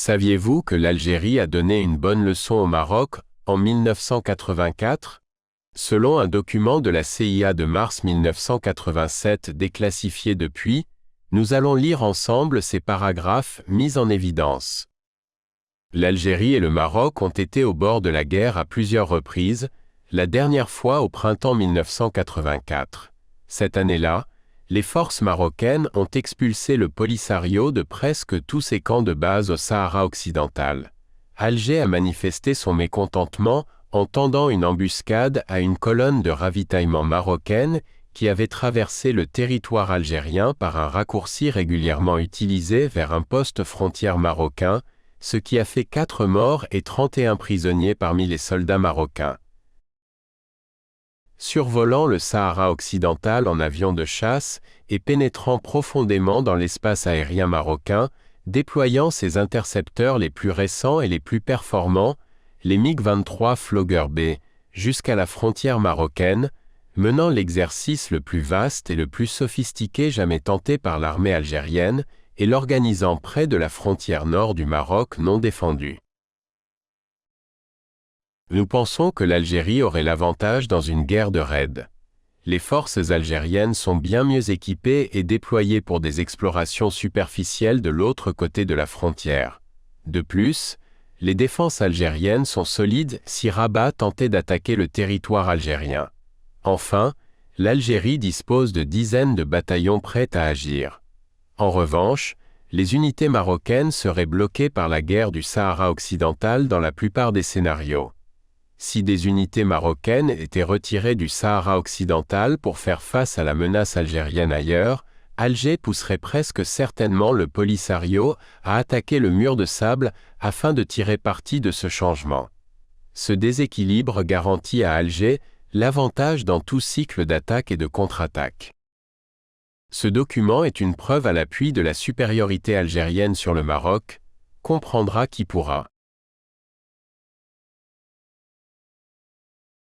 Saviez-vous que l'Algérie a donné une bonne leçon au Maroc en 1984? Selon un document de la CIA de mars 1987 déclassifié depuis, nous allons lire ensemble ces paragraphes mis en évidence. L'Algérie et le Maroc ont été au bord de la guerre à plusieurs reprises, la dernière fois au printemps 1984. Cette année-là, les forces marocaines ont expulsé le Polisario de presque tous ses camps de base au Sahara occidental. Alger a manifesté son mécontentement en tendant une embuscade à une colonne de ravitaillement marocaine qui avait traversé le territoire algérien par un raccourci régulièrement utilisé vers un poste frontière marocain, ce qui a fait 4 morts et 31 prisonniers parmi les soldats marocains. Survolant le Sahara occidental en avion de chasse et pénétrant profondément dans l'espace aérien marocain, déployant ses intercepteurs les plus récents et les plus performants, les MiG-23 Flogger B, jusqu'à la frontière marocaine, menant l'exercice le plus vaste et le plus sophistiqué jamais tenté par l'armée algérienne et l'organisant près de la frontière nord du Maroc non défendue. Nous pensons que l'Algérie aurait l'avantage dans une guerre de raids. Les forces algériennes sont bien mieux équipées et déployées pour des explorations superficielles de l'autre côté de la frontière. De plus, les défenses algériennes sont solides si Rabat tentait d'attaquer le territoire algérien. Enfin, l'Algérie dispose de dizaines de bataillons prêts à agir. En revanche, les unités marocaines seraient bloquées par la guerre du Sahara occidental dans la plupart des scénarios. Si des unités marocaines étaient retirées du Sahara occidental pour faire face à la menace algérienne ailleurs, Alger pousserait presque certainement le Polisario à attaquer le mur de sable afin de tirer parti de ce changement. Ce déséquilibre garantit à Alger l'avantage dans tout cycle d'attaque et de contre-attaque. Ce document est une preuve à l'appui de la supériorité algérienne sur le Maroc, comprendra qui pourra.